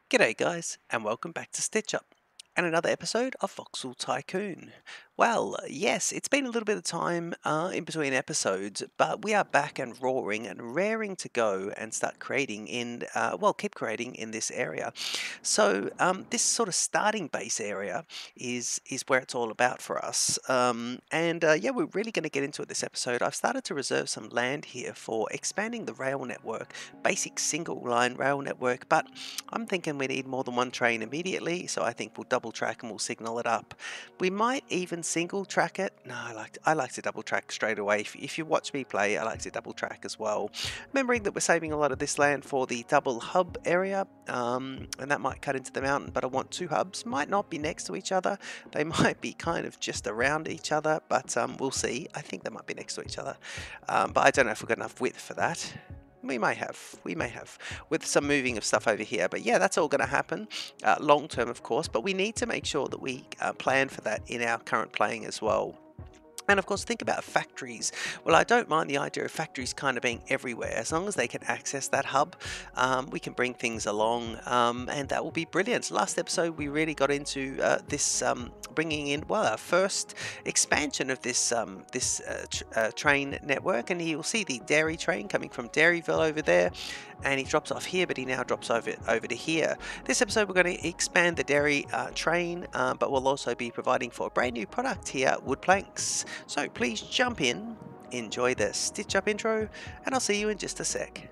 G'day guys, and welcome back to Stitch Up and another episode of Voxel Tycoon. Well, yes, it's been a little bit of time in between episodes, but we are back and roaring and raring to go and start creating keep creating in this area. So this sort of starting base area is where it's all about for us. Yeah, we're really going to get into it this episode. I've started to reserve some land here for expanding the rail network, basic single line rail network, but I'm thinking we need more than one train immediately, so I think we'll double track and we'll signal it up. We might even single track it. No, I like to double track straight away. If you watch me play, I like to double track as well. Remembering that we're saving a lot of this land for the double hub area, and that might cut into the mountain, but I want two hubs. Might not be next to each other. They might be kind of just around each other, but we'll see. I think they might be next to each other, but I don't know if we've got enough width for that. We may have, with some moving of stuff over here. But yeah, that's all going to happen long term, of course. But we need to make sure that we plan for that in our current playing as well. And of course, think about factories. Well, I don't mind the idea of factories kind of being everywhere. As long as they can access that hub, we can bring things along, and that will be brilliant. Last episode, we really got into this bringing in, well, our first expansion of this train network. And you'll see the dairy train coming from Dairyville over there. And he drops off here, but he now drops over to here. This episode, we're going to expand the dairy train, but we'll also be providing for a brand new product here, wood planks. So please jump in, enjoy the Stitch Up intro, and I'll see you in just a sec.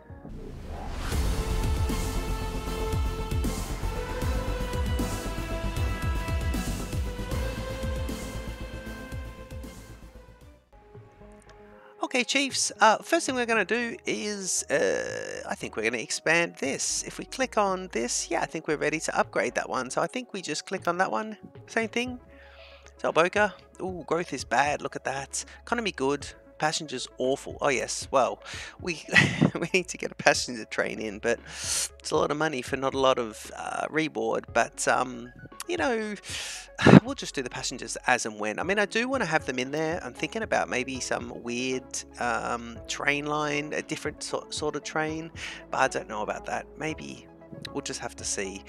Okay, Chiefs, first thing we're going to do is, I think we're going to expand this. If we click on this, yeah, I think we're ready to upgrade that one. So I think we just click on that one. Same thing. Delboca. Ooh, growth is bad. Look at that. Economy good. Passengers awful. Oh yes, well, we we need to get a passenger train in, but it's a lot of money for not a lot of reward. But you know, we'll just do the passengers as and when. I mean, I do want to have them in there. I'm thinking about maybe some weird train line, a different sort of train, but I don't know about that. Maybe we'll just have to see.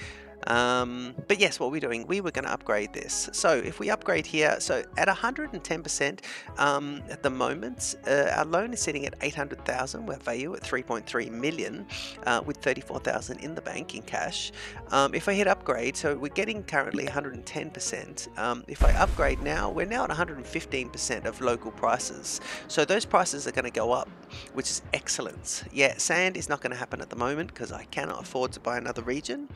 But yes, what we're doing, we were going to upgrade this. So if we upgrade here, so at 110% at the moment, our loan is sitting at 800,000. We're value at 3.3 million with 34,000 in the bank in cash. If I hit upgrade, so we're getting currently 110%. If I upgrade now, we're now at 115% of local prices. So those prices are going to go up, which is excellent. Yeah, sand is not going to happen at the moment because I cannot afford to buy another region.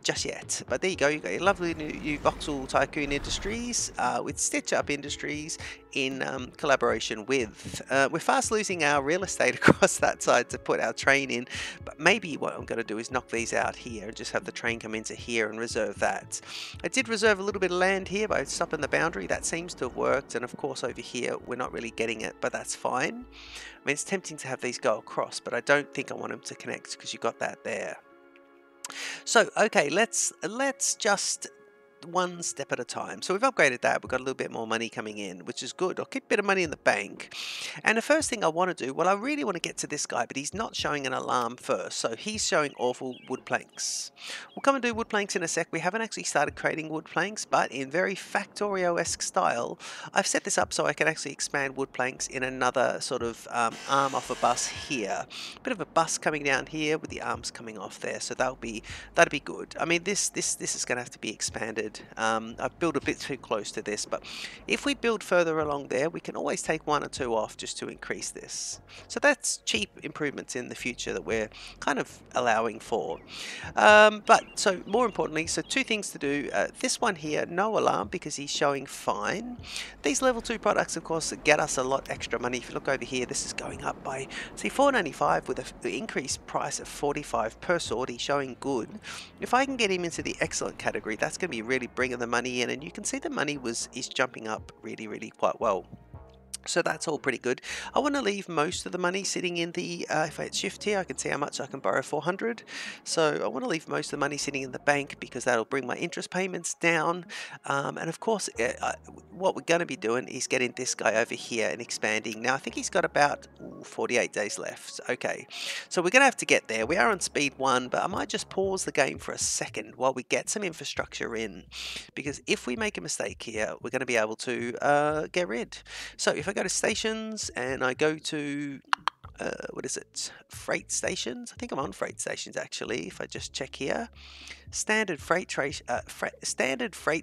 Just yet, but there you go. You got your lovely new Voxel Tycoon Industries with Stitch Up Industries in collaboration with. We're fast losing our real estate across that side to put our train in, but maybe what I'm going to do is knock these out here and just have the train come into here and reserve that. I did reserve a little bit of land here by stopping the boundary. That seems to have worked, and of course over here we're not really getting it, but that's fine. I mean, it's tempting to have these go across, but I don't think I want them to connect because you got that there. So, okay, let's just one step at a time. So we've upgraded that. We've got a little bit more money coming in, which is good. I'll keep a bit of money in the bank. And the first thing I want to do, well, I really want to get to this guy, but he's not showing an alarm first. So he's showing awful wood planks. We'll come and do wood planks in a sec. We haven't actually started creating wood planks, but in very Factorio-esque style, I've set this up so I can actually expand wood planks in another sort of arm off a bus here. Bit of a bus coming down here with the arms coming off there. So that'll be good. I mean, this is going to have to be expanded. I've built a bit too close to this, but if we build further along there, we can always take one or two off just to increase this. So that's cheap improvements in the future that we're kind of allowing for. But so more importantly, so two things to do. This one here, no alarm because he's showing fine. These level 2 products, of course, get us a lot extra money. If you look over here, this is going up by, see, $4.95 with an increased price of $45 per sword. He's showing good. If I can get him into the excellent category, that's going to be really bringing the money in, and you can see the money is jumping up really quite well. So that's all pretty good. I want to leave most of the money sitting in the, if I hit shift here, I can see how much I can borrow, 400. So I want to leave most of the money sitting in the bank because that'll bring my interest payments down. And of course, what we're going to be doing is getting this guy over here and expanding. Now, I think he's got about 48 days left. Okay, so we're going to have to get there. We are on speed 1, but I might just pause the game for a second while we get some infrastructure in. Because if we make a mistake here, we're going to be able to get rid. So if I go to stations and I go to, what is it, freight stations? I think I'm on freight stations actually. If I just check here, standard freight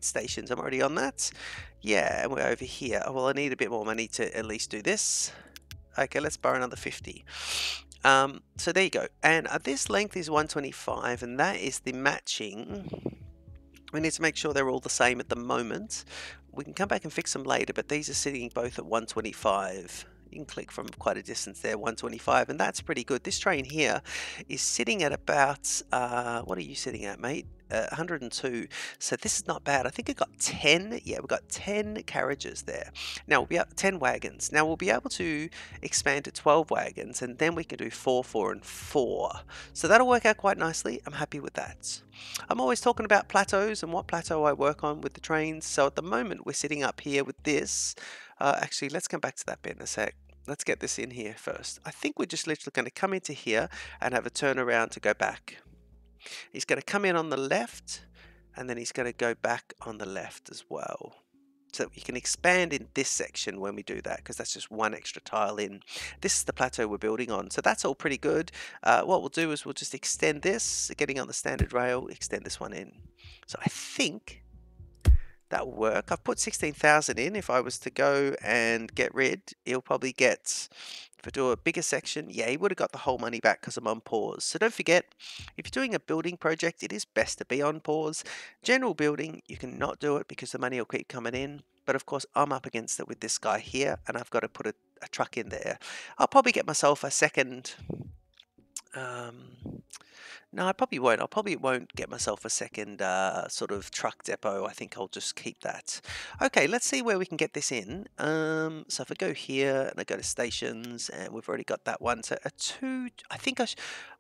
stations, I'm already on that. Yeah, and we're over here. Oh, well, I need a bit more money to at least do this. Okay, let's borrow another 50. So there you go. And this length is 125, and that is the matching. We need to make sure they're all the same at the moment. We can come back and fix them later, but these are sitting both at 125. You can click from quite a distance there, 125, and that's pretty good. This train here is sitting at about, what are you sitting at, mate? 102. So this is not bad. I think it got 10. Yeah, we've got 10 carriages there. Now we'll be up 10 wagons. Now we'll be able to expand to 12 wagons, and then we can do 4, 4, and 4. So that'll work out quite nicely. I'm happy with that. I'm always talking about plateaus and what plateau I work on with the trains. So at the moment we're sitting up here with this. Actually, let's come back to that bit in a sec. Let's get this in here first. I think we're just literally going to come into here and have a turnaround to go back. He's going to come in on the left, and then he's going to go back on the left as well. So you can expand in this section when we do that, because that's just one extra tile in. This is the plateau we're building on, so that's all pretty good. What we'll do is we'll just extend this, getting on the standard rail, extend this one in. So I think that will work. I've put 16,000 in. If I was to go and get rid, he'll probably get, if I do a bigger section, yeah, he would have got the whole money back because I'm on pause. So don't forget, if you're doing a building project, it is best to be on pause. General building, you can not do it because the money will keep coming in. But of course, I'm up against it with this guy here, and I've got to put a truck in there. I'll probably get myself a second... no, I probably won't. I probably won't get myself a second sort of truck depot. I think I'll just keep that. Okay, let's see where we can get this in. So if I go here and I go to stations, and we've already got that one. So a 2, I think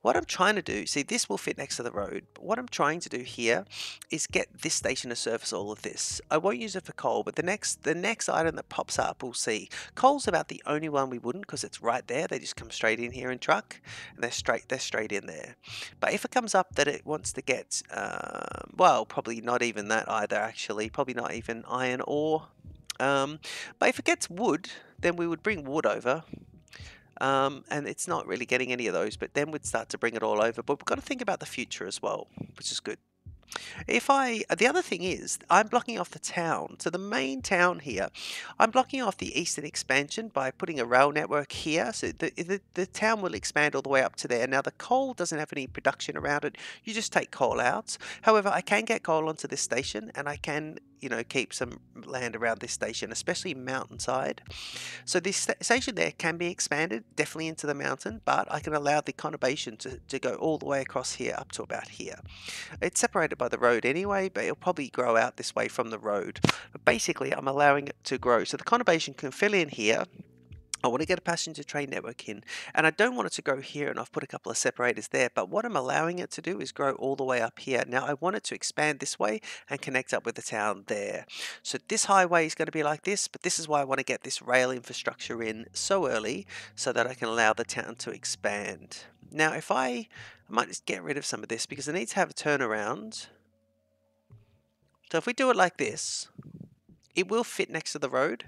what I'm trying to do, see, this will fit next to the road. But what I'm trying to do here is get this station to service all of this. I won't use it for coal, but the next item that pops up, we'll see. Coal's about the only one we wouldn't, because it's right there. They just come straight in here in truck, and they're straight in there. But if it comes up that it wants to get, well, probably not even that either, actually. Probably not even iron ore. But if it gets wood, then we would bring wood over. And it's not really getting any of those, but then we'd start to bring it all over. But we've got to think about the future as well, which is good. The other thing is, I'm blocking off the town. So the main town here, I'm blocking off the eastern expansion by putting a rail network here. So the town will expand all the way up to there. Now the coal doesn't have any production around it. You just take coal out. However, I can get coal onto this station, and I can, keep some land around this station, especially mountainside. So this station there can be expanded definitely into the mountain, but I can allow the conurbation to go all the way across here up to about here. It's separated by the road anyway, but it'll probably grow out this way from the road. But basically, I'm allowing it to grow. So the conurbation can fill in here. I want to get a passenger train network in, and I don't want it to go here, and I've put a couple of separators there, but what I'm allowing it to do is grow all the way up here. Now I want it to expand this way and connect up with the town there. So this highway is going to be like this, but this is why I want to get this rail infrastructure in so early so that I can allow the town to expand. Now I might just get rid of some of this because I need to have a turnaround. So if we do it like this, it will fit next to the road.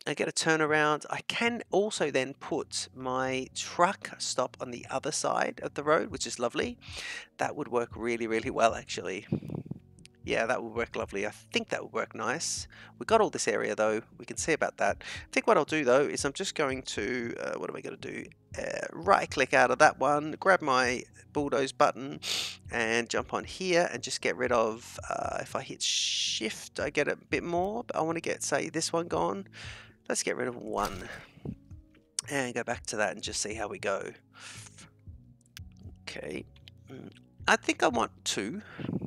I get a turnaround. I can also then put my truck stop on the other side of the road, which is lovely. That would work really, really well, actually. Yeah, that would work lovely. I think that would work nice. We got all this area, though. We can see about that. I think what I'll do, though, is I'm just going to... what am I going to do? Right-click out of that one, grab my bulldoze button, and jump on here and just get rid of... if I hit Shift, I get a bit more. But I want to get, say, this one gone. Let's get rid of 1 and go back to that and just see how we go. Okay, I think I want 2.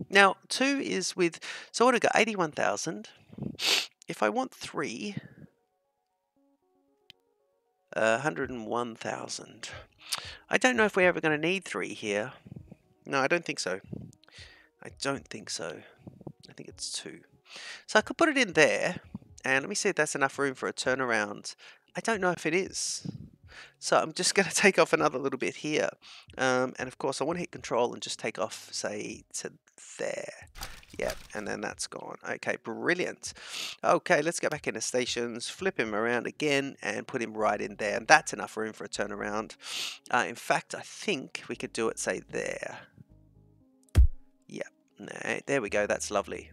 Now 2 is with, so I want to go 81,000. If I want 3, 101,000. I don't know if we're ever going to need 3 here. No, I don't think so. I don't think so. I think it's 2. So I could put it in there, and let me see if that's enough room for a turnaround. I don't know if it is. So I'm just going to take off another little bit here. And of course I want to hit control and just take off, say, to there. Yep, and then that's gone. Okay, brilliant. Okay, let's go back into stations, flip him around again, and put him right in there. And that's enough room for a turnaround. In fact, I think we could do it, say, there. Yep, no, there we go. That's lovely.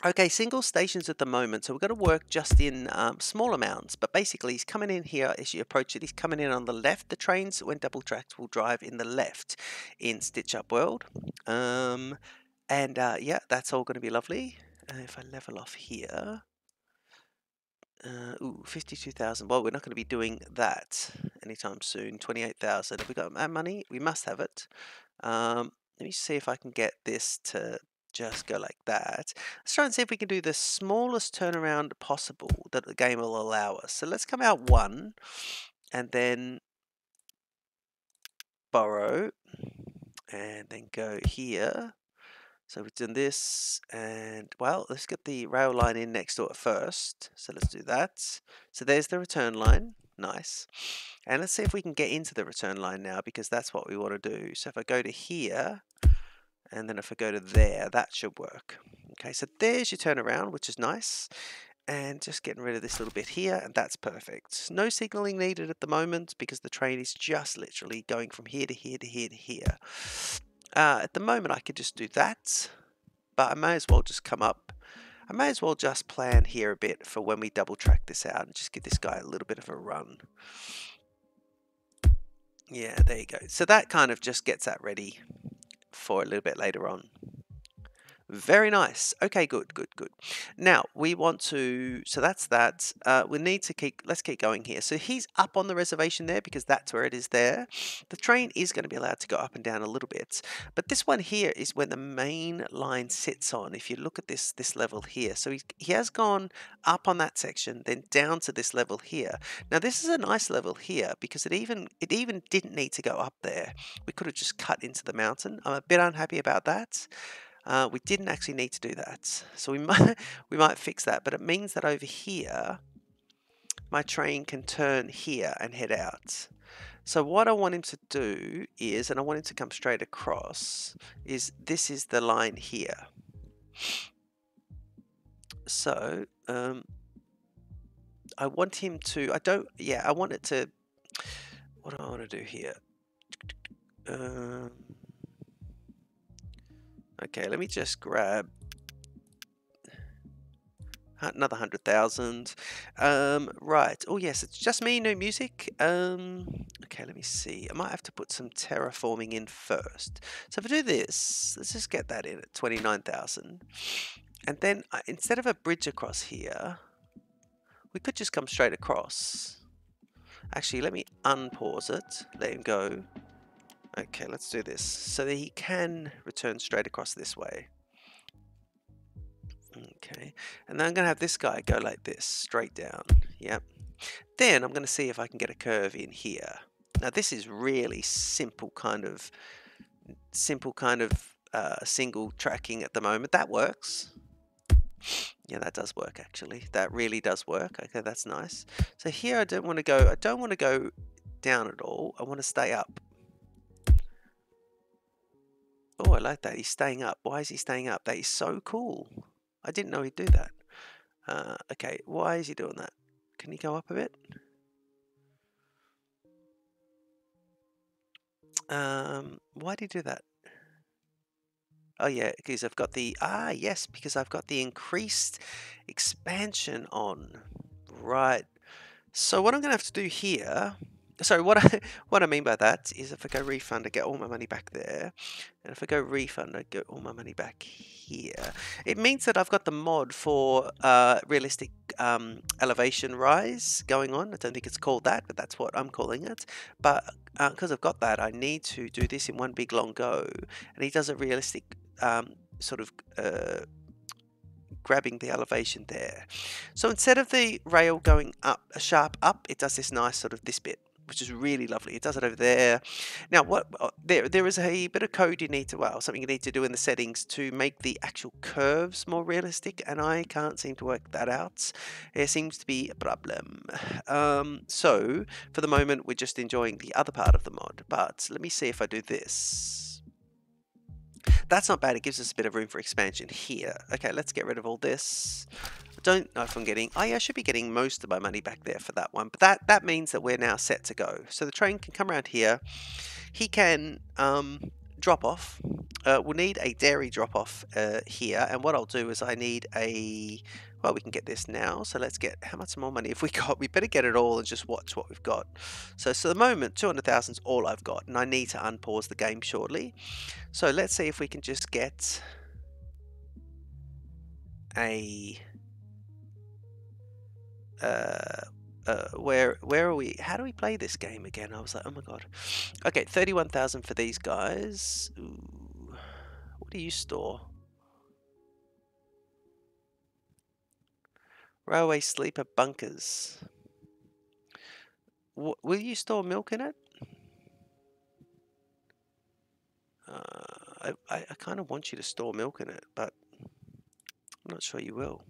Okay, single stations at the moment, so we've got to work just in small amounts, but basically he's coming in here as you approach it. He's coming in on the left. The trains, when double tracked, will drive in the left in Stitch Up World. Yeah, that's all going to be lovely. If I level off here, ooh, 52,000. Well, we're not going to be doing that anytime soon. 28,000. Have we got that money? We must have it. Let me see if I can get this to just go like that. Let's try and see if we can do the smallest turnaround possible that the game will allow us. So let's come out 1 and then borrow and then go here. So we've done this, and well, let's get the rail line in next to it first. So let's do that. So there's the return line. Nice. And let's see if we can get into the return line now, because that's what we want to do. So if I go to here, and then if I go to there, that should work. Okay, so there's your turnaround, which is nice. And just getting rid of this little bit here, and that's perfect. No signaling needed at the moment, because the train is just literally going from here to here to here to here. At the moment I could just do that, but I may as well just come up. I may as well just plan here a bit for when we double track this out and just give this guy a little bit of a run. Yeah, there you go. So that kind of just gets that ready for a little bit later on. Very nice. Okay, good. Now we want to, so that's that. We need to let's keep going here. So he's up on the reservation there because that's where it is there. The train is going to be allowed to go up and down a little bit, but this one here is where the main line sits on. If you look at this level here, so he has gone up on that section, then down to this level here. Now this is a nice level here because it even didn't need to go up there. We could have just cut into the mountain. I'm a bit unhappy about that. We didn't actually need to do that, so we might fix that, but it means that over here my train can turn here and head out. So what I want him to do is, and I want him to come straight across, is this is the line here. So I want him to, I want it to, what do I want to do here? Okay, let me just grab another 100,000. Right. Oh yes, it's just me, no music. Okay, let me see. I might have to put some terraforming in first. So if I do this, let's just get that in at 29,000. And then instead of a bridge across here, we could just come straight across. Actually, let me unpause it. Let him go. Okay, let's do this so that he can return straight across this way. Okay, and then I'm going to have this guy go like this, straight down. Yep. Then I'm going to see if I can get a curve in here. Now this is really simple kind of single tracking at the moment. That works. Yeah, that does work actually. That really does work. Okay, that's nice. So here I don't want to go down at all. I want to stay up. Oh, I like that. He's staying up. Why is he staying up? That is so cool. I didn't know he'd do that. Okay, why is he doing that? Can he go up a bit? Why did he do that? Oh yeah, because I've got the, yes, because I've got the increased expansion on. Right. So what I'm going to have to do here, sorry, what I mean by that is if I go refund, I get all my money back there. And if I go refund, I get all my money back here. It means that I've got the mod for realistic elevation rise going on. I don't think it's called that, but that's what I'm calling it. But because I've got that, I need to do this in one big long go. And he does a realistic sort of grabbing the elevation there. So instead of the rail going up, a sharp up, it does this nice sort of this bit, which is really lovely. It does it over there. Now, there is a bit of code you need to, well, something you need to do in the settings to make the actual curves more realistic, and I can't seem to work that out. There seems to be a problem. So for the moment, we're just enjoying the other part of the mod, but let me see if I do this. That's not bad. It gives us a bit of room for expansion here. Okay, let's get rid of all this. I don't know if I'm getting... Oh, yeah, I should be getting most of my money back there for that one. But that means that we're now set to go. So the train can come around here. He can drop off. We'll need a dairy drop off here. And what I'll do is I need a... Well, we can get this now. So let's get... How much more money have we got? We better get it all and just watch what we've got. So the moment, 200,000 is all I've got. And I need to unpause the game shortly. So let's see if we can just get a... where are we? How do we play this game again? I was like, oh my god. Okay, 31,000 for these guys. Ooh. What do you store? Railway sleeper bunkers. Will you store milk in it? I kind of want you to store milk in it, but I'm not sure you will.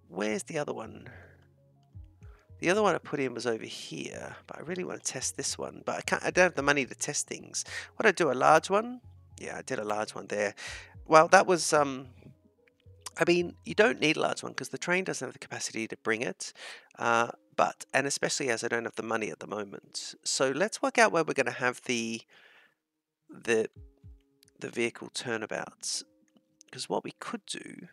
Where's the other one? The other one I put in was over here, but I really want to test this one. But I don't have the money to test things. What I do, a large one? Yeah, I did a large one there. Well, that was I mean, you don't need a large one because the train doesn't have the capacity to bring it. And especially as I don't have the money at the moment. So let's work out where we're going to have the vehicle turnabouts. Because what we could do,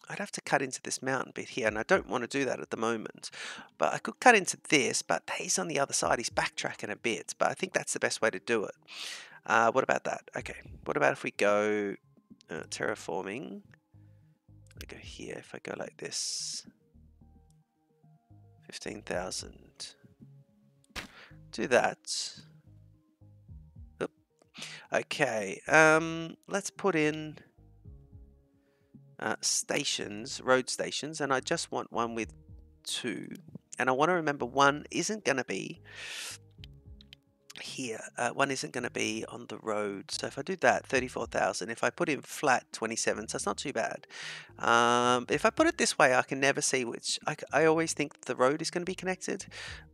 I'd have to cut into this mountain bit here, and I don't want to do that at the moment. But I could cut into this, but he's on the other side. He's backtracking a bit, but I think that's the best way to do it. What about that? Okay, what about if we go terraforming? I go here. If I go like this, 15,000. Do that. Oop. Okay. Let's put in stations, road stations, and I just want one with 2. And I want to remember one isn't going to be here. One isn't going to be on the road. So if I do that, 34,000. If I put in flat, 27. So it's not too bad. If I put it this way, I can never see which. I always think the road is going to be connected.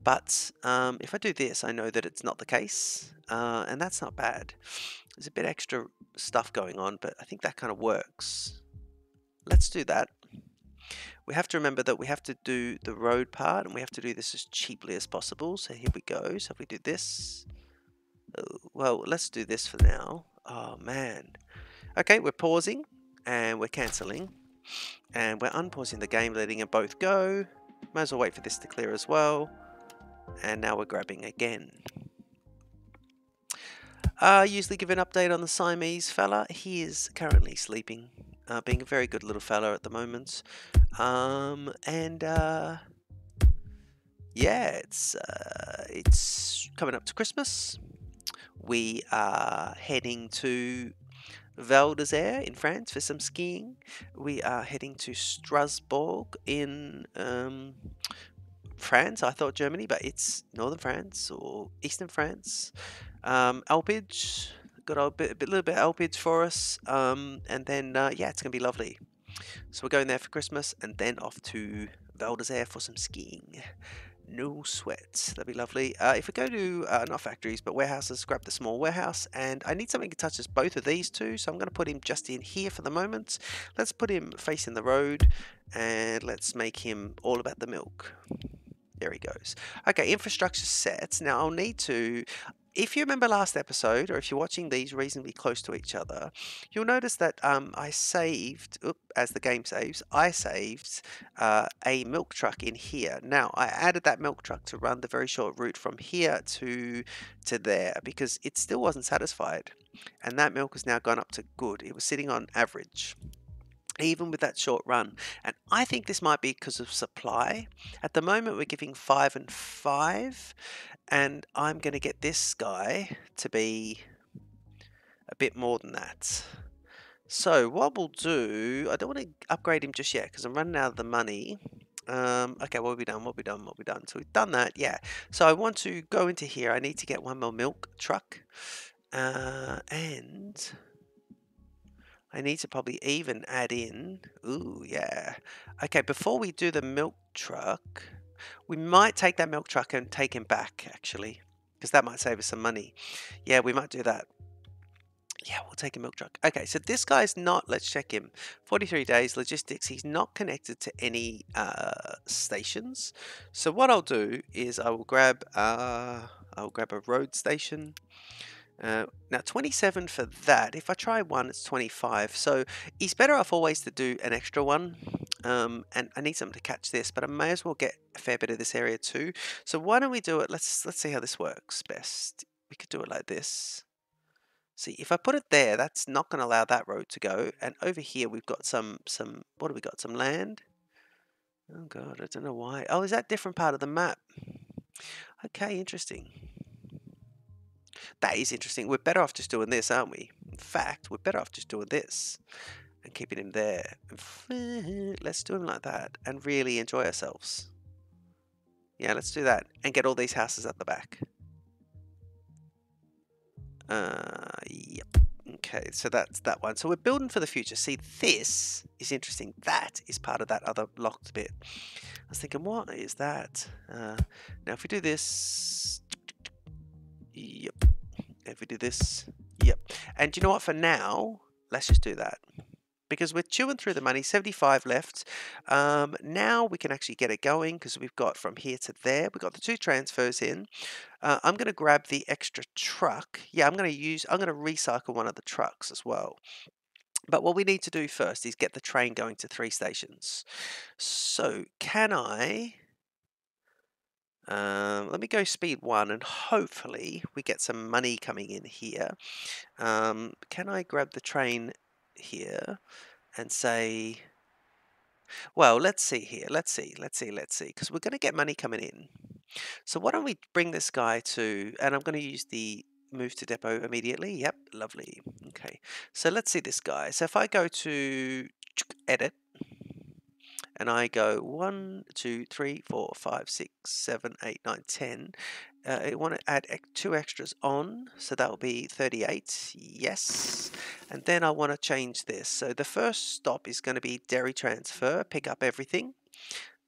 But if I do this, I know that it's not the case. And that's not bad. There's a bit extra stuff going on, but I think that kind of works. Let's do that. We have to remember that we have to do the road part, and we have to do this as cheaply as possible. So here we go. So if we do this, well, let's do this for now. Oh man. Okay, we're pausing and we're cancelling, and we're unpausing the game, letting them both go. Might as well wait for this to clear as well. And now we're grabbing again. Usually give an update on the Siamese fella. He is currently sleeping. Being a very good little fella at the moment. Yeah, it's coming up to Christmas. We are heading to Val d'Isère in France for some skiing. We are heading to Strasbourg in France. I thought Germany, but it's northern France or eastern France. Alpage. Got a little bit of Alpage for us, and then yeah, it's gonna be lovely. So we're going there for Christmas, and then off to Val d'Isère for some skiing. No sweat, that'd be lovely. If we go to not factories but warehouses, grab the small warehouse, and I need something that touches both of these two, so I'm going to put him just in here for the moment. Let's put him facing the road, and let's make him all about the milk. There he goes. Okay, infrastructure set. Now I'll need to, if you remember last episode, or if you're watching these reasonably close to each other, you'll notice that I saved, as the game saves, I saved a milk truck in here. Now, I added that milk truck to run the very short route from here to there, because it still wasn't satisfied. And that milk has now gone up to good. It was sitting on average, even with that short run. And I think this might be because of supply. At the moment, we're giving 5 and 5. And I'm going to get this guy to be a bit more than that. So what we'll do, I don't want to upgrade him just yet because I'm running out of the money. Okay, what have we done? What have we done? What have we done? So we've done that, yeah. So I want to go into here. I need to get one more milk truck. And I need to probably even add in, ooh, yeah. Okay, before we do the milk truck, we might take that milk truck and take him back, actually, because that might save us some money. Yeah, we might do that. Yeah, we'll take a milk truck. Okay, so this guy's not, let's check him. 43 days, logistics, he's not connected to any stations. So what I'll do is I will grab a road station. Now 27 for that. If I try one, it's 25. So he's better off always to do an extra one. And I need something to catch this, but I may as well get a fair bit of this area too. So why don't we do it? Let's see how this works best. We could do it like this. See, if I put it there, that's not going to allow that road to go. And over here, we've got some, what do we got? Some land. Oh God, I don't know why. Oh, is that different part of the map? Okay, interesting. That is interesting. We're better off just doing this, aren't we? In fact, we're better off just doing this and keeping him there. Let's do him like that and really enjoy ourselves. Yeah, let's do that and get all these houses at the back. Yep. Okay, so that's that one. So we're building for the future. See, this is interesting. That is part of that other locked bit. I was thinking, what is that? Now, if we do this, yep. If we do this, yep. And you know what? For now, let's just do that. Because we're chewing through the money, 75 left. Now we can actually get it going because we've got from here to there. We've got the 2 transfers in. I'm going to grab the extra truck. Yeah, I'm going to recycle one of the trucks as well. But what we need to do first is get the train going to 3 stations. So can I... let me go speed 1 and hopefully we get some money coming in here. Can I grab the train here and say, well, let's see here. Let's see, because we're going to get money coming in. So why don't we bring this guy to, and I'm going to use the move to depot immediately. Yep, lovely. Okay, so let's see this guy. So if I go to edit, and I go 1, 2, 3, 4, 5, 6, 7, 8, 9, 10. I want to add 2 extras on, so that will be 38. Yes. And then I want to change this. So the first stop is going to be dairy transfer, pick up everything.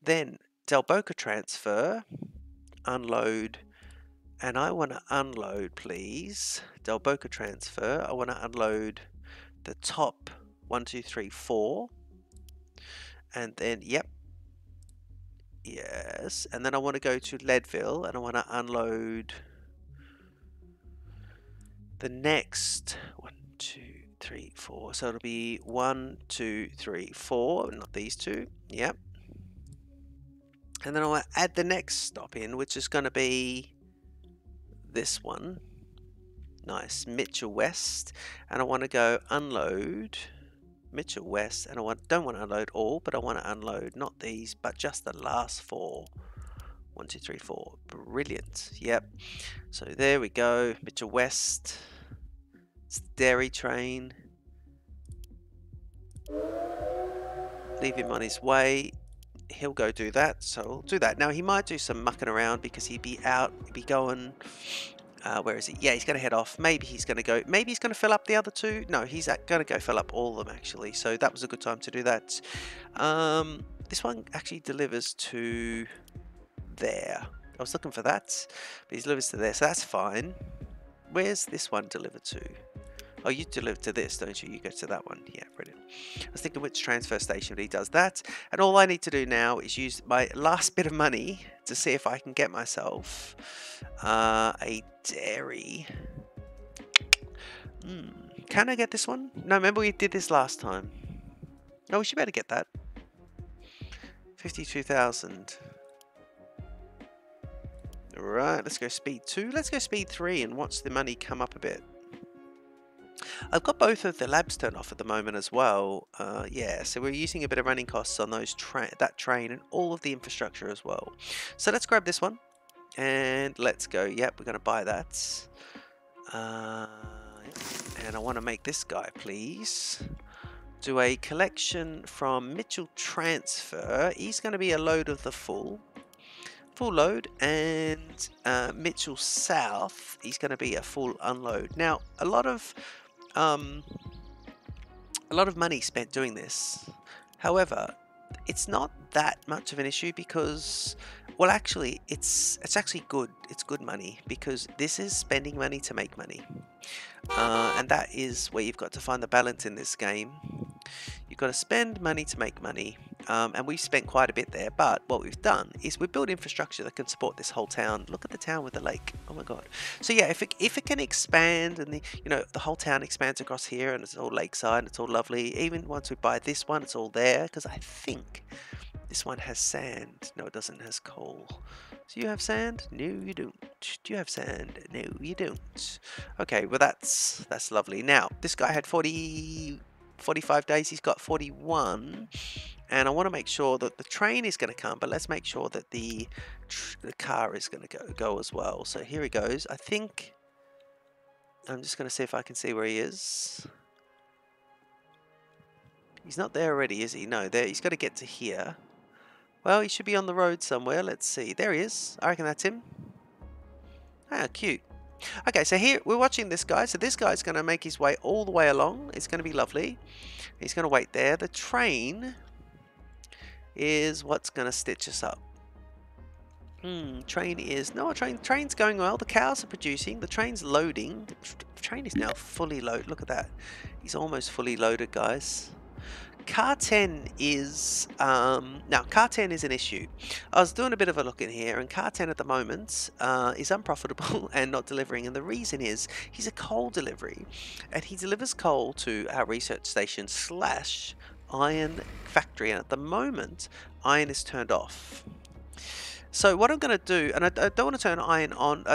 Then Delboca transfer, unload. And I want to unload, please. Delboca transfer. I want to unload the top 1, 2, 3, 4. And then, yep, yes, and then I want to go to Leadville and I want to unload the next 1, 2, 3, 4. So it'll be 1, 2, 3, 4, not these 2, yep. And then I want to add the next stop in, which is going to be this one. Nice, Mitchel West, and I want to go unload Mitchel West, and I don't want to unload all, but I want to unload not these, but just the last 4. 1, 2, 3, 4. Brilliant. Yep. So there we go. Mitchel West. It's the dairy train. Leave him on his way. He'll go do that. So we'll do that. Now he might do some mucking around because he'd be out. He'd be going. Where is he? Yeah, he's going to head off. Maybe he's going to go. Maybe he's going to fill up the other 2. No, he's going to go fill up all of them actually. So that was a good time to do that. This one actually delivers to there. I was looking for that, but he delivers to there, so that's fine. Where's this one delivered to? Oh, you deliver to this, don't you? You go to that one. Yeah, brilliant. I was thinking which transfer station, but he does that. And all I need to do now is use my last bit of money to see if I can get myself a dairy. Can I get this one? No, remember we did this last time. Oh, we should better get that. 52,000. Right, let's go speed 2. Let's go speed 3 and watch the money come up a bit. I've got both of the labs turned off at the moment as well. Yeah, so we're using a bit of running costs on those that train and all of the infrastructure as well. So let's grab this one and let's go. Yep, we're going to buy that. And I want to make this guy, please, do a collection from Mitchel transfer. He's going to be a load of the full load, and Mitchel south, he's going to be a full unload. Now, a lot of money spent doing this. However, it's not that much of an issue because, well, actually, it's actually good. It's good money because this is spending money to make money, and that is where you've got to find the balance in this game. You've got to spend money to make money, and we've spent quite a bit there. But what we've done is we've built infrastructure that can support this whole town. Look at the town with the lake. Oh my god! So yeah, if it can expand, and the whole town expands across here, and it's all lakeside, and it's all lovely. Even once we buy this one, it's all there because I think this one has sand. No, it doesn't. It has coal. Do you have sand? No, you don't. Do you have sand? No, you don't. Okay, well that's lovely. Now this guy had 45 days. He's got 41, and I want to make sure that the train is going to come, but let's make sure that the car is going to go as well. So here he goes. I think I'm just going to see if I can see where he is. He's not there already, is he? No, there. He's got to get to here. Well, he should be on the road somewhere. Let's see. There he is. I reckon that's him. Ah, cute. Okay, so here we're watching this guy. So this guy's going to make his way all the way along. It's going to be lovely. He's going to wait there. The train is what's going to stitch us up. Train's going well. The cows are producing. The train's loading. The train is now fully loaded. Look at that. He's almost fully loaded, guys. Car 10 is now car 10 is an issue. I was doing a bit of a look in here, and car 10 at the moment is unprofitable and not delivering, and the reason is he's a coal delivery, and he delivers coal to our research station / iron factory, and at the moment iron is turned off. So what I'm going to do, and I don't want to turn iron on,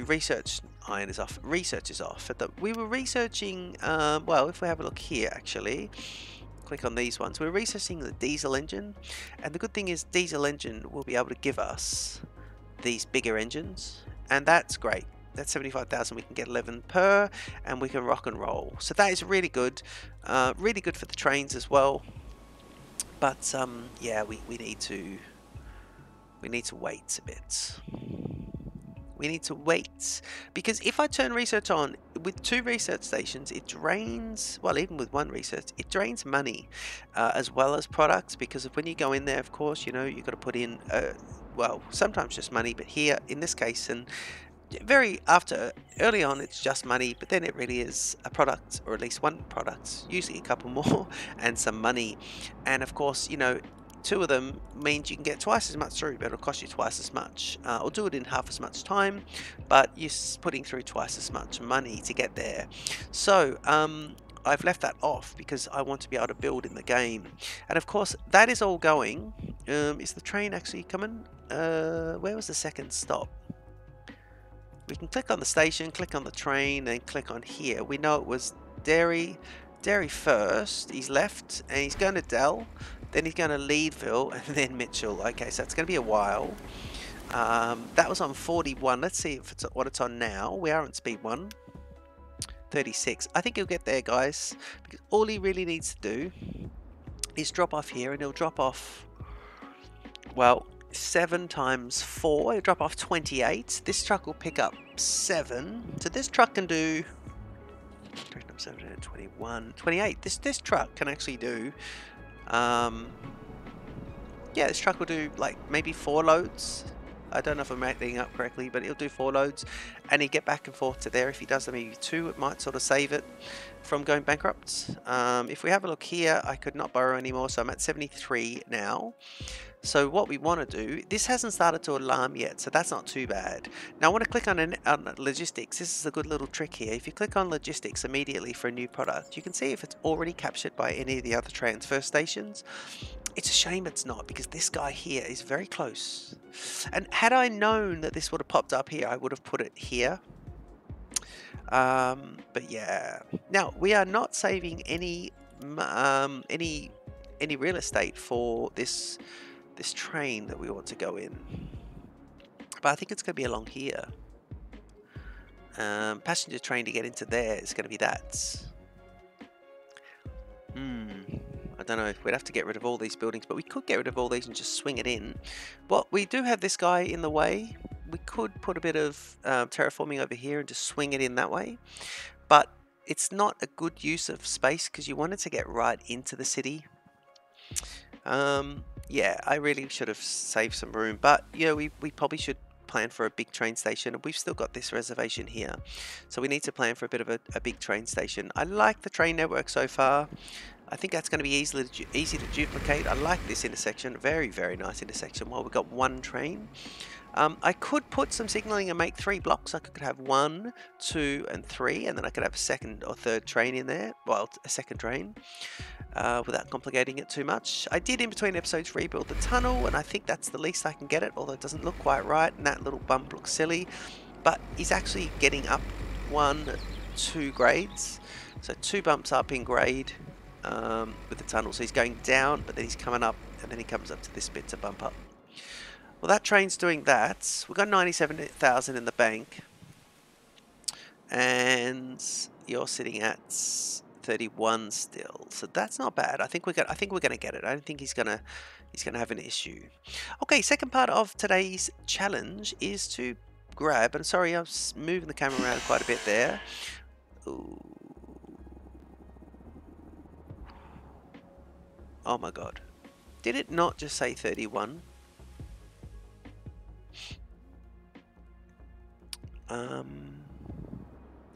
research iron is off, research is off. We were researching, well, if we have a look here actually, click on these ones. We're researching the diesel engine, and the good thing is diesel engine will be able to give us these bigger engines, and that's great. That's 75,000. We can get 11 per, and we can rock and roll. So that is really good for the trains as well. But yeah, we need to wait a bit. We need to wait, because if I turn research on with 2 research stations, it drains, well, even with 1 research, it drains money as well as products, because when you go in there, of course, you've got to put in, well, sometimes just money, but here in this case, and early on it's just money, but then it really is a product, or at least 1 product, usually a couple more, and some money. And of course, 2 of them means you can get twice as much through, but it'll cost you twice as much, or do it in half as much time, but you're putting through twice as much money to get there. So I've left that off because I want to be able to build in the game. And of course that is all going. Is the train actually coming? Where was the second stop? We can click on the station, click on the train, and click on here. We know it was Dairy first. He's left, and he's going to Dell, then he's going to Leadville, and then Mitchell. Okay, so it's going to be a while. That was on 41. Let's see if what it's on now. We are on speed 1. 36. I think he'll get there, guys, because all he really needs to do is drop off here, and he'll drop off, well, 7 times 4. He'll drop off 28. This truck will pick up 7. So this truck can do 21, 28. This truck can actually do, yeah, this truck will do like maybe 4 loads. I don't know if I'm adding up correctly, but it'll do 4 loads, and he'll get back and forth to there. If he does maybe 2, it might sort of save it from going bankrupt. If we have a look here, I could not borrow anymore, so I'm at 73 now. So what we want to do, this hasn't started to alarm yet, so that's not too bad. Now I want to click on logistics. This is a good little trick here. If you click on logistics immediately for a new product, you can see if it's already captured by any of the other transfer stations. It's a shame it's not, because this guy here is very close. And had I known that this would have popped up here, I would have put it here. But yeah. Now we are not saving any real estate for this train that we want to go in, but I think it's going to be along here. Passenger train to get into there is going to be that. I don't know if we'd have to get rid of all these buildings, but we could get rid of all these and just swing it in. Well, we do have this guy in the way. We could put a bit of terraforming over here and just swing it in that way. But it's not a good use of space because you want it to get right into the city. Yeah, I really should have saved some room, but yeah, we probably should plan for a big train station. We've still got this reservation here, so we need to plan for a bit of a big train station. I like the train network so far. I think that's going to be easy to duplicate. I like this intersection, very, very nice intersection. Well, we've got one train. I could put some signaling and make 3 blocks. I could have 1, 2, and 3, and then I could have a second or third train in there. Well, a second train, without complicating it too much. I did in between episodes rebuild the tunnel, and I think that's the least I can get it, although it doesn't look quite right, and that little bump looks silly. But he's actually getting up 2 grades, so 2 bumps up in grade with the tunnel. So he's going down, but then he's coming up, and then he comes up to this bit to bump up. Well, that train's doing that. We've got 97,000 in the bank, and you're sitting at 31 still, so that's not bad. I think we're gonna get it. I don't think he's gonna have an issue. Okay, second part of today's challenge is to grab. And sorry, I'm moving the camera around quite a bit there. Ooh. Oh my god, did it not just say 31?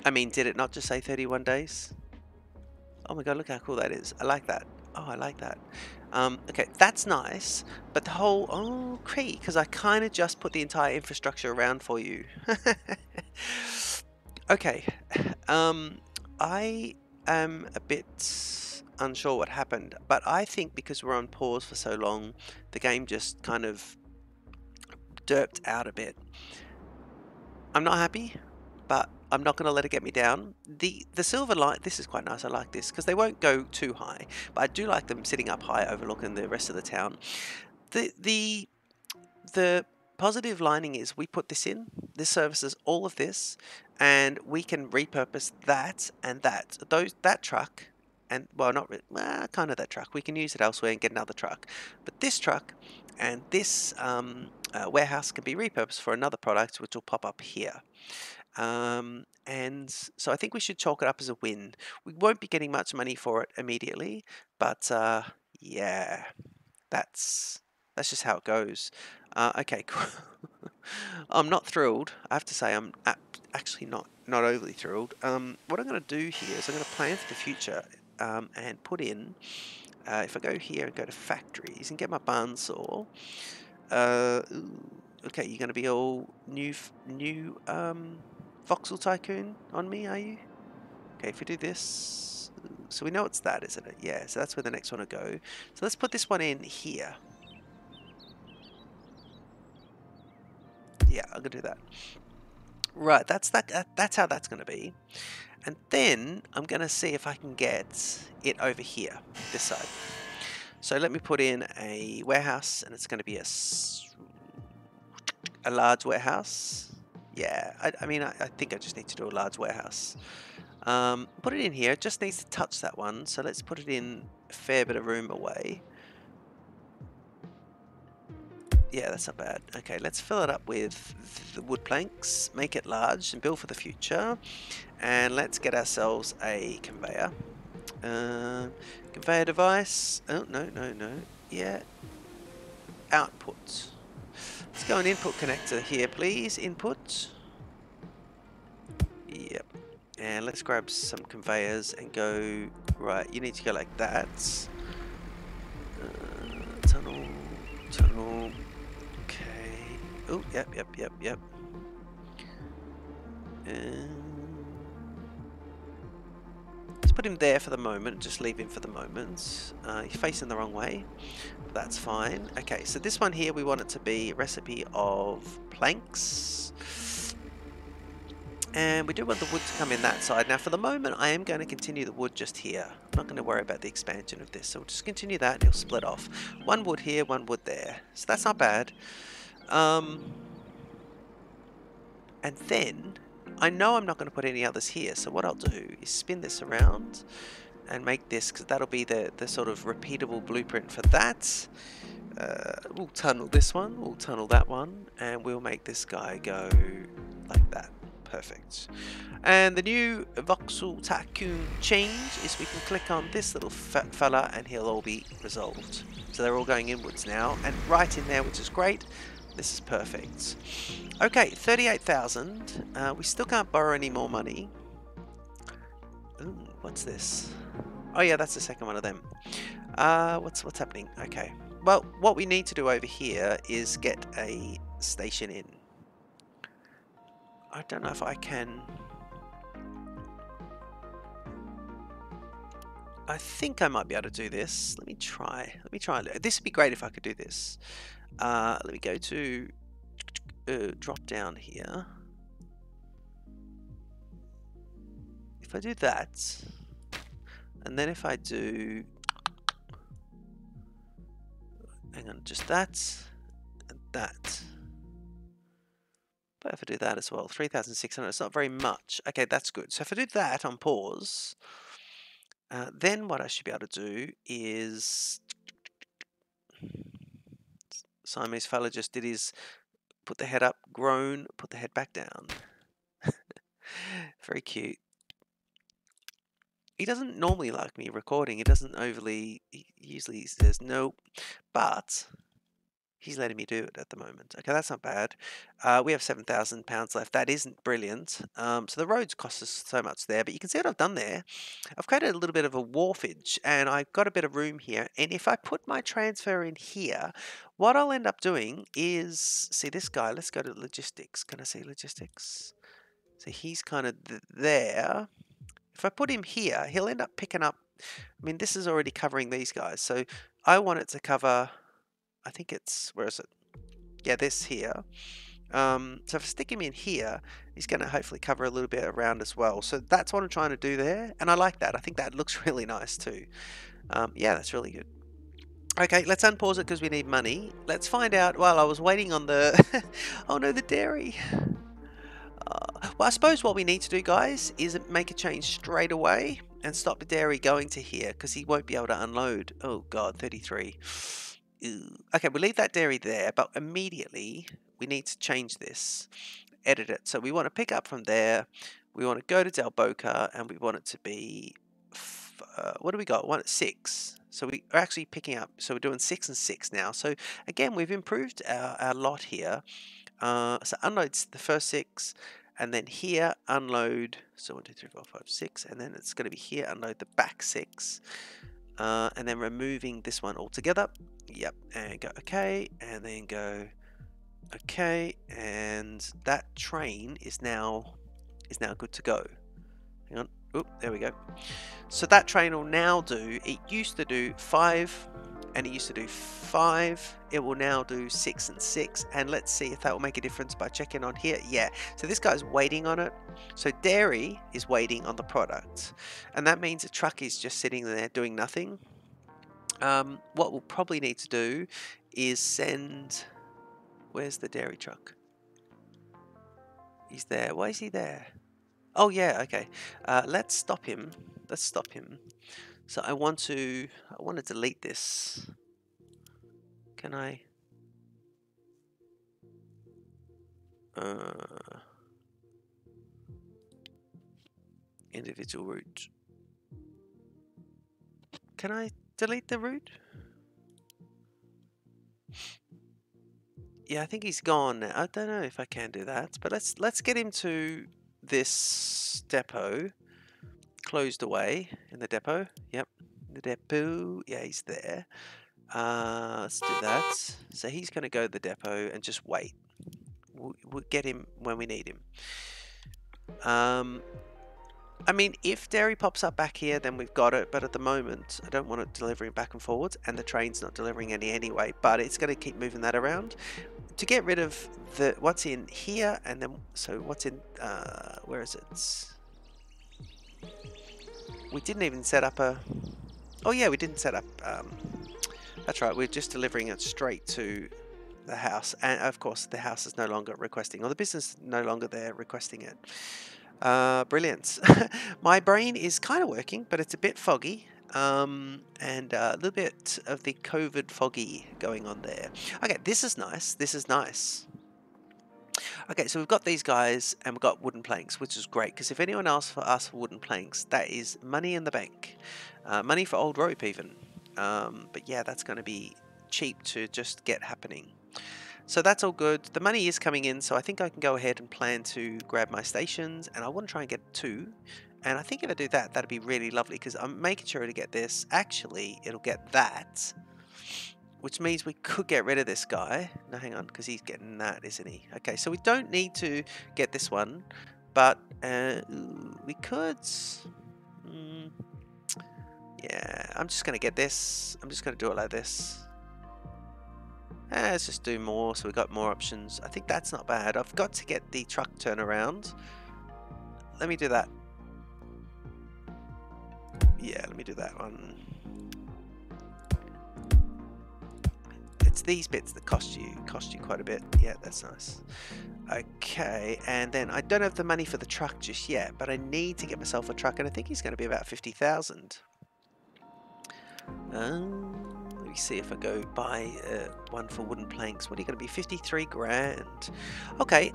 I mean, did it not just say 31 days? Oh my god, look how cool that is. I like that. Oh, I like that. Okay, that's nice, but the whole... Oh, great, because I kind of just put the entire infrastructure around for you. Okay, I am a bit unsure what happened, but I think because we're on pause for so long, the game just kind of derped out a bit. I'm not happy, but I'm not going to let it get me down. The silver light, this is quite nice. I like this because they won't go too high, but I do like them sitting up high overlooking the rest of the town. The positive lining is we put this in, this services all of this, and we can repurpose that and that. That truck, and well, not really, kind of that truck. We can use it elsewhere and get another truck. But this truck and this warehouse can be repurposed for another product, which will pop up here. And so I think we should chalk it up as a win. We won't be getting much money for it immediately, but yeah, that's just how it goes. Okay, cool. I'm not thrilled. I have to say I'm actually not overly thrilled. What I'm going to do here is I'm going to plan for the future and put in, if I go here and go to factories and get my barn saw, okay, you're going to be all new Voxel Tycoon on me, are you? Okay, if we do this, so we know it's that, isn't it? Yeah, so that's where the next one will go. So let's put this one in here. Yeah, I'm gonna do that. Right, that's how that's gonna be. And then I'm gonna see if I can get it over here, this side. So let me put in a warehouse, and it's gonna be a large warehouse. Yeah, I mean, I think I just need to do a large warehouse. Put it in here. It just needs to touch that one. So let's put it in a fair bit of room away. Yeah, that's not bad. Okay, let's fill it up with the wood planks, make it large, and build for the future. And let's get ourselves a conveyor. Conveyor device. Oh, no. Yeah. Output. Let's go an input connector here, please. Input. Yep. And let's grab some conveyors and go... Right, you need to go like that. Tunnel. Okay. Oh, yep. Let's put him there for the moment. Just leave him for the moment. He's facing the wrong way. That's fine. Okay, so this one here, we want it to be a recipe of planks. And we do want the wood to come in that side. Now, for the moment, I am going to continue the wood just here. I'm not going to worry about the expansion of this. So we'll just continue that and it'll split off. One wood here, one wood there. So that's not bad. And then I know I'm not going to put any others here, so what I'll do is spin this around and make this, because that'll be the sort of repeatable blueprint for that. We'll tunnel this one, we'll tunnel that one, and we'll make this guy go like that. Perfect. And the new Voxel Tycoon change is we can click on this little fella and he'll all be resolved. So they're all going inwards now, and right in there, which is great. This is perfect. Okay, 38,000. We still can't borrow any more money. Ooh, what's this? Oh yeah, that's the second one of them. What's happening? Okay. Well, what we need to do over here is get a station in. I don't know if I can. I think I might be able to do this. Let me try. This would be great if I could do this. Let me go to drop down here. If I do that, and then if I do, hang on, just that and that. But if I do that as well, 3,600, it's not very much. Okay, that's good. So if I do that on pause, then what I should be able to do is, Siamese fella just did his, put the head up, groan, put the head back down. Very cute. He doesn't normally like me recording. He doesn't overly, he usually says no, but he's letting me do it at the moment. Okay, that's not bad. We have £7,000 left. That isn't brilliant. So the roads cost us so much there, but you can see what I've done there. I've created a little bit of a wharfage, and I've got a bit of room here. And if I put my transfer in here, what I'll end up doing is, see this guy, let's go to logistics. Can I see logistics? So he's kind of there. If I put him here, he'll end up picking up, I mean, this is already covering these guys. So I want it to cover, I think it's, where is it? Yeah, this here. So if I stick him in here, he's going to hopefully cover a little bit around as well. So that's what I'm trying to do there. And I like that. I think that looks really nice too. Yeah, that's really good. Okay, let's unpause it because we need money. Let's find out, well, I was waiting on the, oh no, the dairy. Well, I suppose what we need to do, guys, is make a change straight away and stop the dairy going to here because he won't be able to unload. Oh God, 33. Ew. Okay, we'll leave that dairy there, but immediately we need to change this, edit it. So we want to pick up from there. We want to go to Delboca, and we want it to be, what do we got? 1 at 6. So we are actually picking up, so we're doing 6 and 6 now. So again, we've improved our lot here. So unloads the first 6, and then here unload, so 1, 2, 3, 4, 5, 6, and then it's going to be here unload the back 6, and then removing this one altogether. Yep, and go okay, and then go okay, and that train is now good to go. Hang on, oh, there we go. So that train will now do, it used to do 5. And it used to do 5. It will now do 6 and 6. And let's see if that will make a difference by checking on here. Yeah. So this guy's waiting on it. So dairy is waiting on the product. And that means the truck is just sitting there doing nothing. What we'll probably need to do is send... Where's the dairy truck? He's there. Why is he there? Oh, yeah. Okay. Let's stop him. Let's stop him. So I want to delete this. Can I? Individual route. Can I delete the route? Yeah, I think he's gone now. I don't know if I can do that, but let's get him to this depot. Closed away in the depot. Yep, the depot. Yeah, he's there. Let's do that. So he's going to go to the depot and just wait. We'll get him when we need him. I mean, if dairy pops up back here, then we've got it. But at the moment, I don't want it delivering back and forwards, and the train's not delivering any anyway. But it's going to keep moving that around to get rid of the what's in here, and then so what's in where is it? We didn't even set up a... Oh yeah, we didn't set up... that's right, we're just delivering it straight to the house, and of course the house is no longer requesting, or the business is no longer there requesting it. Brilliant. My brain is kind of working, but it's a bit foggy, and a little bit of the COVID foggy going on there. Okay, this is nice. This is nice. Okay, so we've got these guys, and we've got wooden planks, which is great, because if anyone asks for wooden planks, that is money in the bank. Money for old rope even. But yeah, that's going to be cheap to just get happening. So that's all good. The money is coming in, so I think I can go ahead and plan to grab my stations, and I want to try and get 2. And I think if I do that, that'd be really lovely, because I'm making sure to get this. Actually, it'll get that, which means we could get rid of this guy. No, hang on, because he's getting that, isn't he? Okay, so we don't need to get this one, but we could. Yeah, I'm just going to get this. I'm just going to do it like this. Let's just do more, so we've got more options. I think that's not bad. I've got to get the truck turnaround. Let me do that. Yeah, let me do that one. It's these bits that cost you quite a bit. Yeah, that's nice. Okay, and then I don't have the money for the truck just yet, but I need to get myself a truck, and I think he's going to be about 50,000. Let me see if I go buy one for wooden planks. What are you going to be? 53 grand. Okay,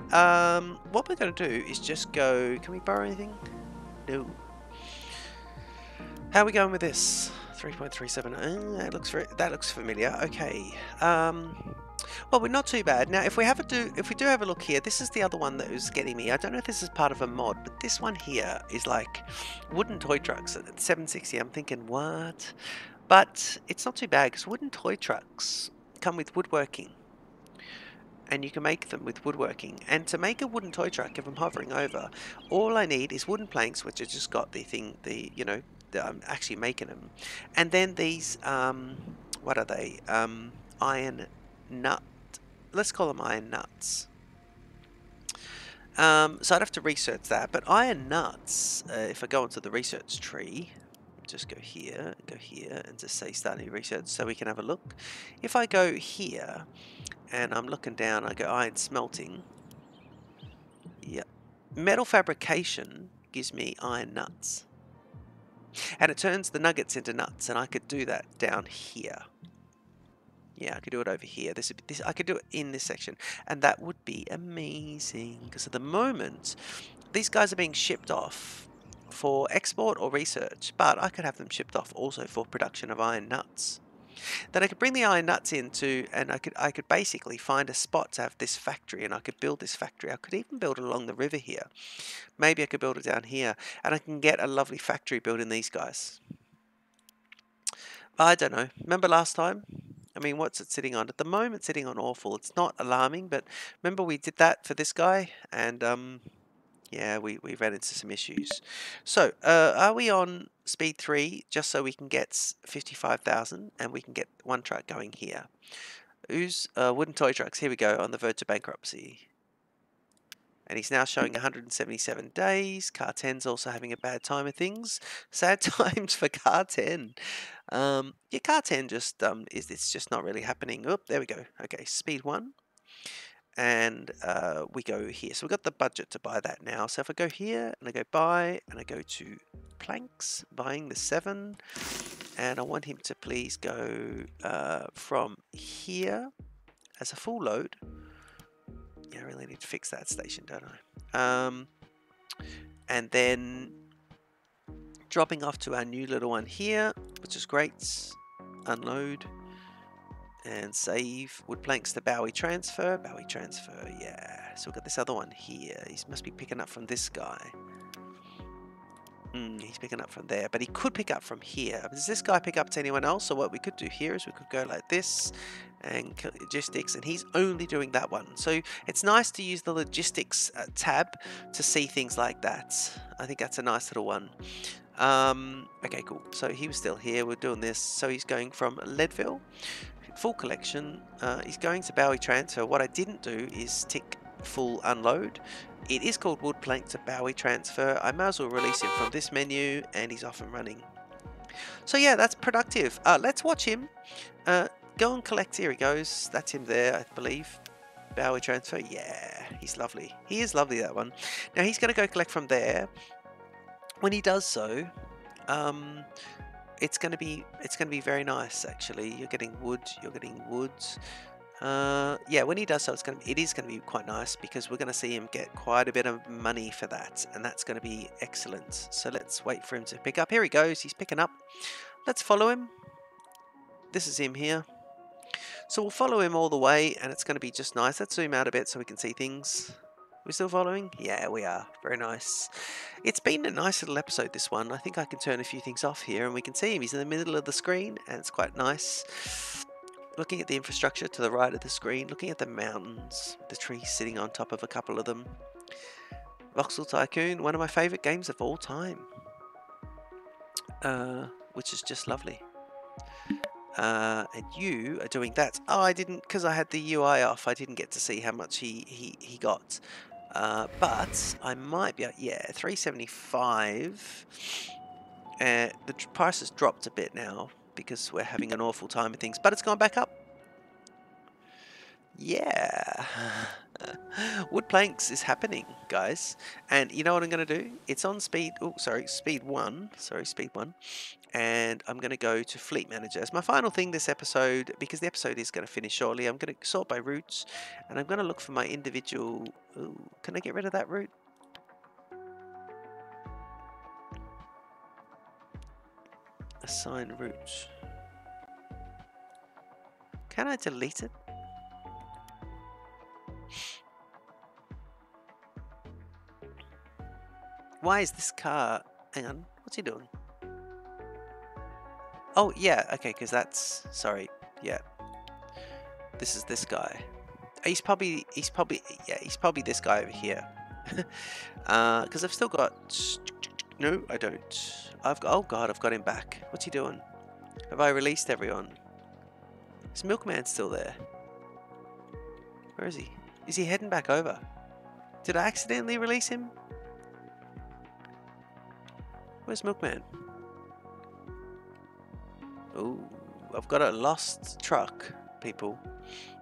what we're going to do is just go. Can we borrow anything? No. How are we going with this? 3.37. That looks familiar. Okay. Well, we're not too bad. Now, if we do have a look here, this is the other one that was getting me. I don't know if this is part of a mod, but this one here is like wooden toy trucks at 760. I'm thinking, what? But it's not too bad, because wooden toy trucks come with woodworking, and you can make them with woodworking. And to make a wooden toy truck, if I'm hovering over, all I need is wooden planks, which I just got I'm actually making them, and then these what are they? Iron nut. Let's call them iron nuts. So I'd have to research that, but iron nuts. If I go into the research tree. Just go here, and just say start new research so we can have a look. If I go here and I'm looking down, I go iron smelting. Yep. Metal fabrication gives me iron nuts. And it turns the nuggets into nuts, and I could do that down here. Yeah, I could do it over here. I could do it in this section, and that would be amazing, because at the moment these guys are being shipped off for export or research, but I could have them shipped off also for production of iron nuts. Then I could bring the iron nuts into, and I could basically find a spot to have this factory, and I could build this factory. I could even build it along the river here. Maybe I could build it down here, and I can get a lovely factory built in these guys. I don't know. Remember last time? I mean, what's it sitting on? At the moment, it's sitting on awful. It's not alarming, but remember we did that for this guy, and yeah, we ran into some issues. So, are we on speed 3 just so we can get 55,000 and we can get one truck going here? Who's wooden toy trucks? Here we go, on the verge of bankruptcy. And he's now showing 177 days. Car 10's also having a bad time of things. Sad times for Car 10. Yeah, Car 10 just it's just not really happening. Oh, there we go. Okay, speed 1. And we go here. So we've got the budget to buy that now. So if I go here and I go buy and I go to planks, buying the 7, and I want him to please go from here as a full load. Yeah, I really need to fix that station, don't I? And then dropping off to our new little one here, which is great. Unload. And save wood planks to Bowie transfer. Bowie transfer, yeah. So we've got this other one here. He must be picking up from this guy. He's picking up from there, but he could pick up from here. Does this guy pick up to anyone else? So what we could do here is we could go like this and logistics, and he's only doing that one. So it's nice to use the logistics tab to see things like that. I think that's a nice little one. Okay, cool. So he was still here. We're doing this. So he's going from Leadville. Full collection. He's going to Bowie transfer. What I didn't do is tick full unload. It is called wood plank to Bowie transfer. I might as well release him from this menu, and he's off and running. So yeah, that's productive. Let's watch him go and collect. Here he goes. That's him there, I believe. Bowie transfer. Yeah, he's lovely. He is lovely, that one. Now he's going to go collect from there. When he does so, it's going to be very nice, actually. You're getting wood. You're getting woods. Yeah, when he does so, it is going to be quite nice, because we're going to see him get quite a bit of money for that, and that's going to be excellent. So let's wait for him to pick up. Here he goes. He's picking up. Let's follow him. This is him here. So we'll follow him all the way, and it's going to be just nice. Let's zoom out a bit so we can see things. We're still following? Yeah, we are. Very nice. It's been a nice little episode, this one. I think I can turn a few things off here, and we can see him. He's in the middle of the screen, and it's quite nice. Looking at the infrastructure to the right of the screen, looking at the mountains, the trees sitting on top of a couple of them. Voxel Tycoon, one of my favourite games of all time. Which is just lovely. And you are doing that. Oh, I didn't, because I had the UI off, I didn't get to see how much he got. But I might be, yeah, 375. The price has dropped a bit now, because we're having an awful time with things, but it's gone back up. Yeah. Wood planks is happening, guys. And you know what I'm going to do? It's on speed, speed 1. Sorry, speed 1. And I'm going to go to Fleet Manager as my final thing this episode, because the episode is going to finish shortly. I'm going to sort by routes, and I'm going to look for my individual... Ooh, can I get rid of that route? Assign route. Can I delete it? Why is this car... Hang on, what's he doing? Oh, yeah, okay, because that's... Sorry, yeah. This is this guy. He's probably this guy over here. Because I've still got... No, I don't. Oh god, I've got him back. What's he doing? Have I released everyone? Is Milkman still there? Where is he? Is he heading back over? Did I accidentally release him? Where's Milkman? Oh, I've got a lost truck, people.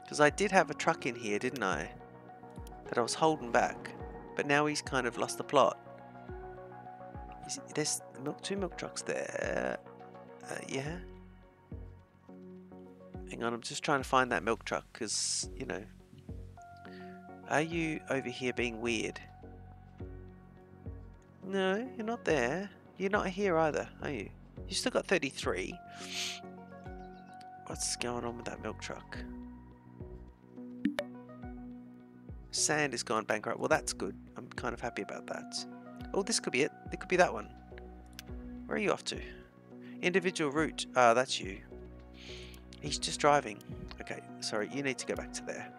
Because I did have a truck in here, didn't I? That I was holding back. But now he's kind of lost the plot. There's two milk trucks there. Yeah. Hang on, I'm just trying to find that milk truck, because, you know. Are you over here being weird? No, you're not there. You're not here either, are you? You still got 33. What's going on with that milk truck? Sand has gone bankrupt. Well, that's good. I'm kind of happy about that. Oh, this could be it. It could be that one. Where are you off to? Individual route. Ah, that's you. He's just driving. Okay, sorry. You need to go back to there.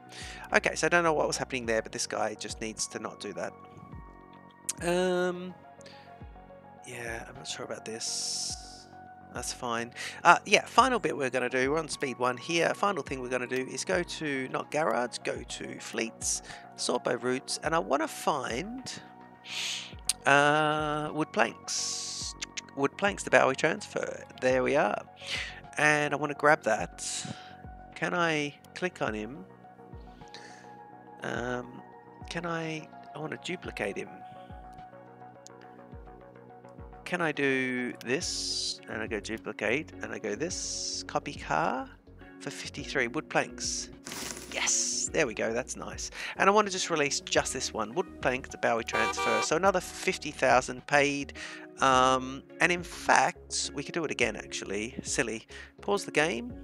Okay, so I don't know what was happening there, but this guy just needs to not do that. Yeah, I'm not sure about this. That's fine. Yeah, final bit we're going to do. We're on speed 1 here. Final thing we're going to do is go to, not garage, go to fleets, sort by routes, and I want to find wood planks. Wood planks, the Bowie transfer. There we are. And I want to grab that. Can I click on him? I want to duplicate him. Can I do this? And I go duplicate, and I go this, copy car for 53 wood planks. Yes, there we go, that's nice. And I want to just release just this one, wood plank to Bowie transfer. So another 50,000 paid. And in fact, we could do it again actually. Silly. Pause the game.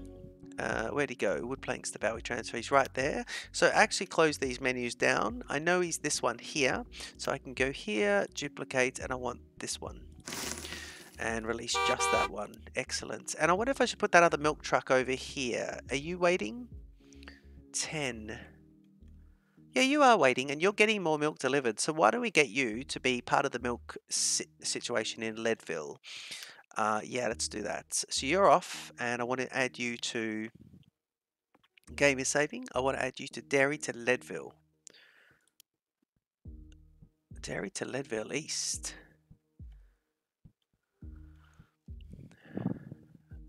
Where'd he go? Wood planks to Bowie transfer. He's right there. So actually close these menus down. I know he's this one here. So I can go here, duplicate, and I want this one. And release just that one. Excellent. And I wonder if I should put that other milk truck over here. Are you waiting? 10. Yeah, you are waiting, and you're getting more milk delivered. So why don't we get you to be part of the milk situation in Leadville? Yeah, let's do that. So you're off, and I want to add you to... Game is saving. I want to add you to Dairy to Leadville. Dairy to Leadville East.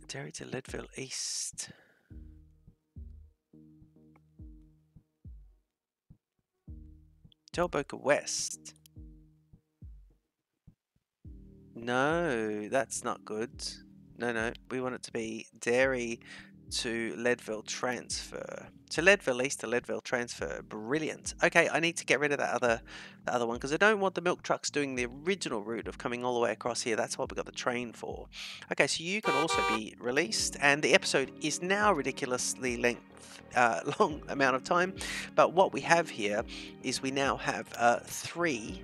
Dairy to Leadville East. Delboca West. No, that's not good. No, we want it to be dairy to Leadville transfer. To Leadville East to Leadville transfer. Brilliant. Okay, I need to get rid of that other one because I don't want the milk trucks doing the original route of coming all the way across here. That's what we got the train for. Okay, so you can also be released, and the episode is now ridiculously long amount of time. But what we have here is we now have 3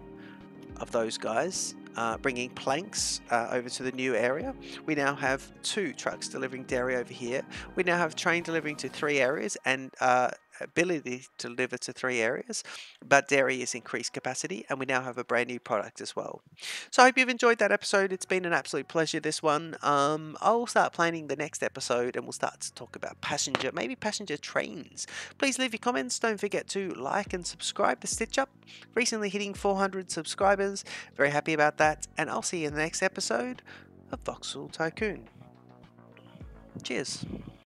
of those guys bringing planks over to the new area. We now have 2 trucks delivering dairy over here. We now have train delivering to 3 areas and ability to deliver to 3 areas, but dairy is increased capacity, and we now have a brand new product as well. So I hope you've enjoyed that episode. It's been an absolute pleasure, this one. I'll start planning the next episode and we'll start to talk about maybe passenger trains. Please leave your comments. Don't forget to like and subscribe to Stitch Up. Recently hitting 400 subscribers. Very happy about that, and I'll see you in the next episode of Voxel Tycoon. Cheers.